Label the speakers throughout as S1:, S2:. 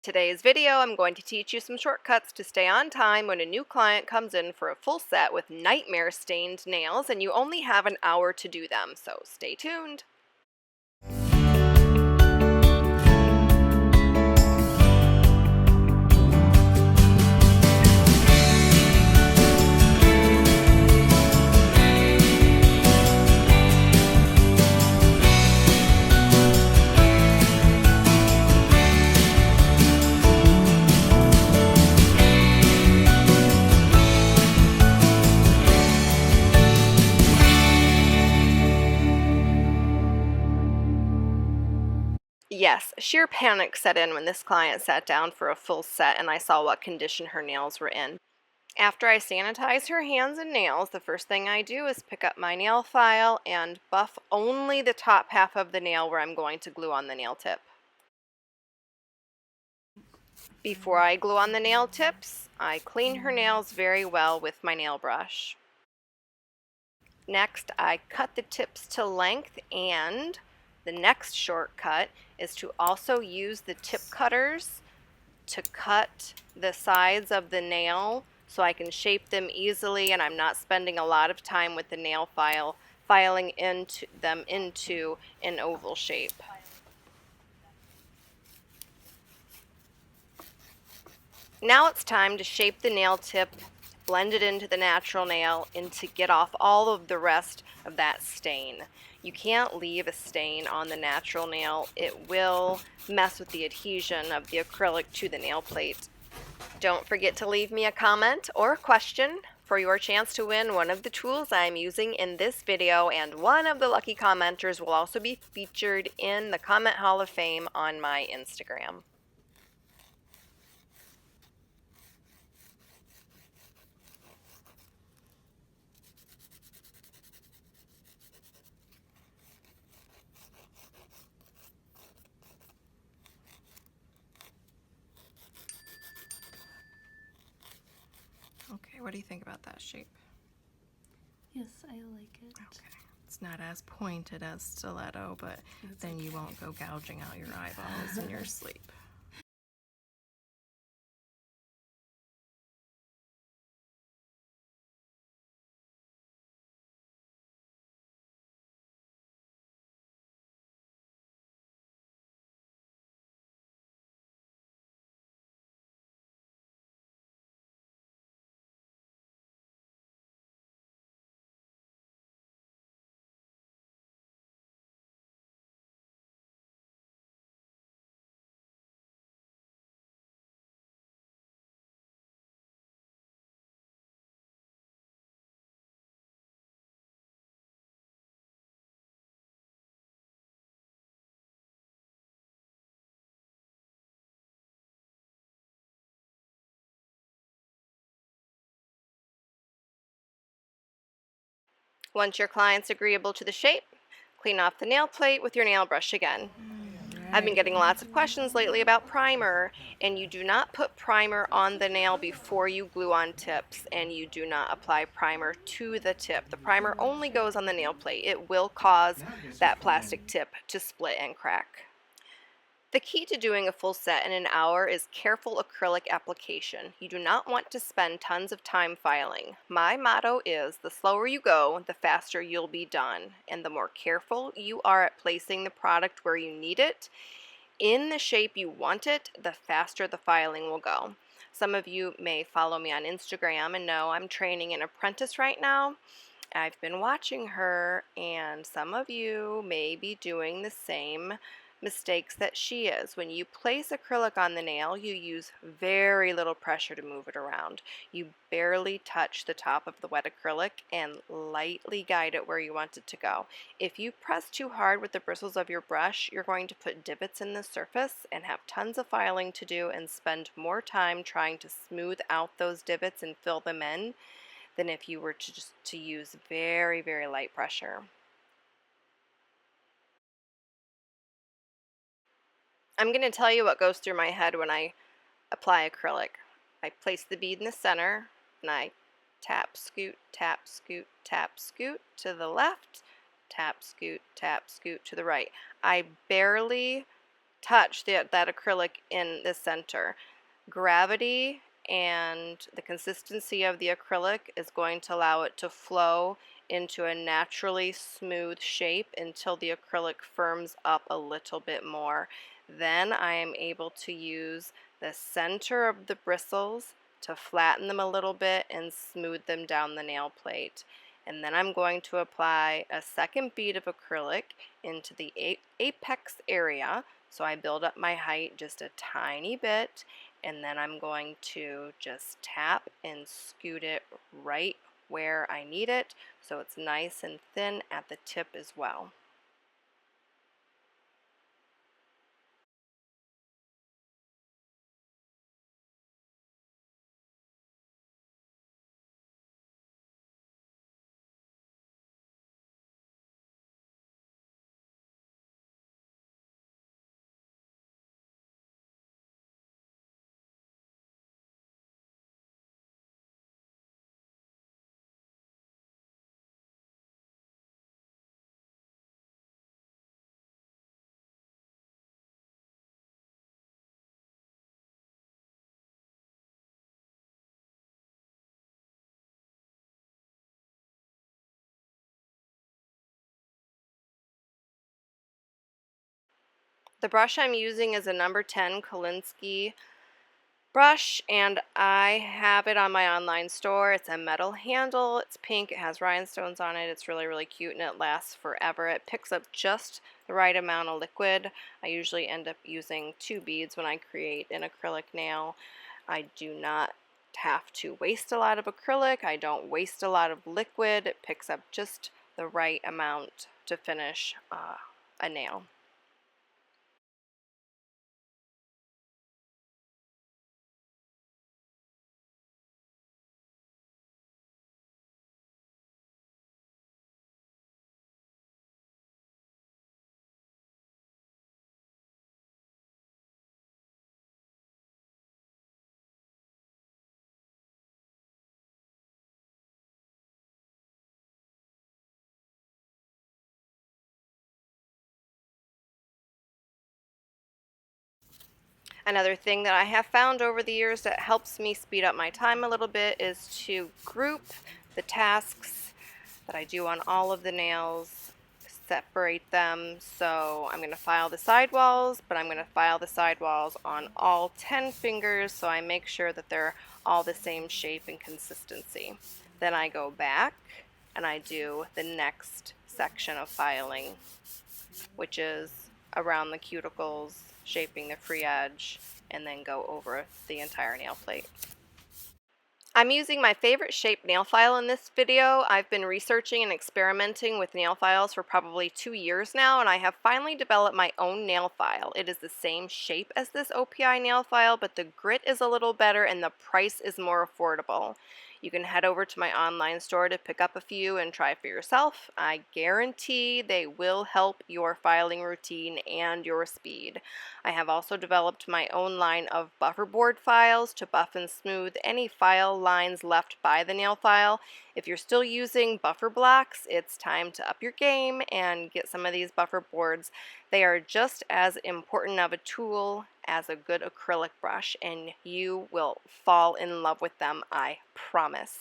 S1: Today's video, I'm going to teach you some shortcuts to stay on time when a new client comes in for a full set with nightmare stained nails and you only have an hour to do them, so stay tuned. Yes, sheer panic set in when this client sat down for a full set and I saw what condition her nails were in. After I sanitize her hands and nails, the first thing I do is pick up my nail file and buff only the top half of the nail where I'm going to glue on the nail tip. Before I glue on the nail tips, I clean her nails very well with my nail brush. Next, I cut the tips to length, and the next shortcut is to also use the tip cutters to cut the sides of the nail so I can shape them easily and I'm not spending a lot of time with the nail file filing them into an oval shape. Now it's time to shape the nail tip, blend it into the natural nail, and to get off all of the rest of that stain. You can't leave a stain on the natural nail. It will mess with the adhesion of the acrylic to the nail plate. Don't forget to leave me a comment or a question for your chance to win one of the tools I'm using in this video, and one of the lucky commenters will also be featured in the Comment Hall of Fame on my Instagram. Okay, what do you think about that shape?
S2: Yes, I like it.
S1: Okay. It's not as pointed as stiletto, but then you won't go gouging out your eyeballs in your sleep. Once your client's agreeable to the shape, clean off the nail plate with your nail brush again. I've been getting lots of questions lately about primer, and you do not put primer on the nail before you glue on tips, and you do not apply primer to the tip. The primer only goes on the nail plate. It will cause that plastic tip to split and crack. The key to doing a full set in an hour is careful acrylic application. You do not want to spend tons of time filing. My motto is the slower you go, the faster you'll be done. And the more careful you are at placing the product where you need it, in the shape you want it, the faster the filing will go. Some of you may follow me on Instagram and know I'm training an apprentice right now. I've been watching her, and some of you may be doing the same mistakes that she is. When you place acrylic on the nail, you use very little pressure to move it around. You barely touch the top of the wet acrylic and lightly guide it where you want it to go. If you press too hard with the bristles of your brush, you're going to put divots in the surface and have tons of filing to do and spend more time trying to smooth out those divots and fill them in than if you were to use very, very light pressure. I'm going to tell you what goes through my head when I apply acrylic. I place the bead in the center and I tap, scoot, tap, scoot, tap, scoot to the left, tap, scoot to the right. I barely touch that acrylic in the center. Gravity and the consistency of the acrylic is going to allow it to flow into a naturally smooth shape until the acrylic firms up a little bit more. Then I am able to use the center of the bristles to flatten them a little bit and smooth them down the nail plate. And then I'm going to apply a second bead of acrylic into the apex area. So I build up my height just a tiny bit, and then I'm going to just tap and scoot it right where I need it so it's nice and thin at the tip as well. The brush I'm using is a number 10 Kolinsky brush, and I have it on my online store. It's a metal handle, it's pink, it has rhinestones on it, it's really, really cute, and it lasts forever. It picks up just the right amount of liquid. I usually end up using 2 beads when I create an acrylic nail. I do not have to waste a lot of acrylic, I don't waste a lot of liquid. It picks up just the right amount to finish a nail. Another thing that I have found over the years that helps me speed up my time a little bit is to group the tasks that I do on all of the nails, separate them. So I'm going to file the sidewalls, but I'm going to file the sidewalls on all 10 fingers so I make sure that they're all the same shape and consistency. Then I go back and I do the next section of filing, which is around the cuticles, shaping the free edge, and then go over the entire nail plate. I'm using my favorite shape nail file in this video. I've been researching and experimenting with nail files for probably 2 years now, and I have finally developed my own nail file. It is the same shape as this OPI nail file, but the grit is a little better and the price is more affordable. You can head over to my online store to pick up a few and try for yourself. I guarantee they will help your filing routine and your speed. I have also developed my own line of buffer board files to buff and smooth any file lines left by the nail file. If you're still using buffer blocks, it's time to up your game and get some of these buffer boards. They are just as important of a tool as a good acrylic brush, and you will fall in love with them, I promise.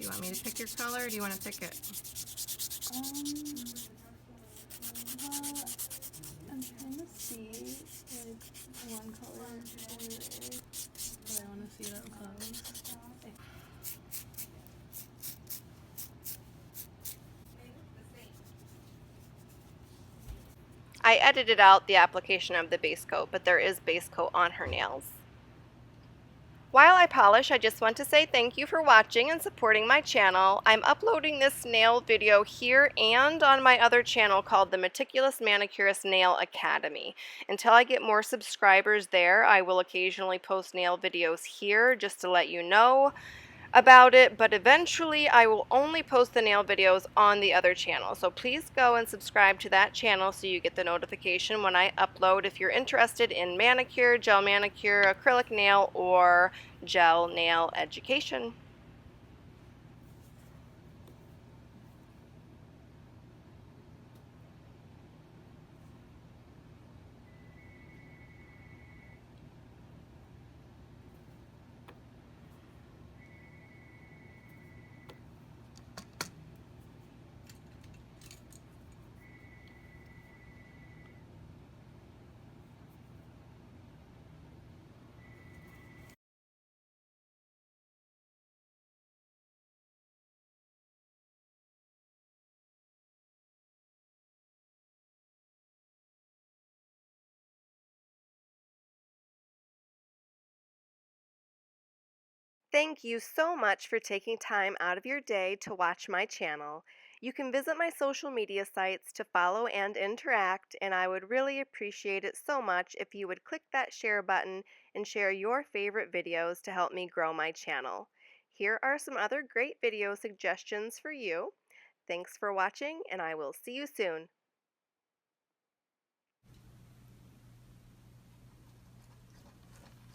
S1: Do you want me to pick your color or do you want to pick it?
S2: Well, I'm trying to see like one color over there, but I want to see it up close.
S1: I edited out the application of the base coat, but there is base coat on her nails. While I polish, I just want to say thank you for watching and supporting my channel. I'm uploading this nail video here and on my other channel called the Meticulous Manicurist Nail Academy. Until I get more subscribers there, I will occasionally post nail videos here just to let you know about it, but eventually I will only post the nail videos on the other channel. So please go and subscribe to that channel so you get the notification when I upload if you're interested in manicure, gel manicure, acrylic nail, or gel nail education. Thank you so much for taking time out of your day to watch my channel. You can visit my social media sites to follow and interact, and I would really appreciate it so much if you would click that share button and share your favorite videos to help me grow my channel. Here are some other great video suggestions for you. Thanks for watching, and I will see you soon.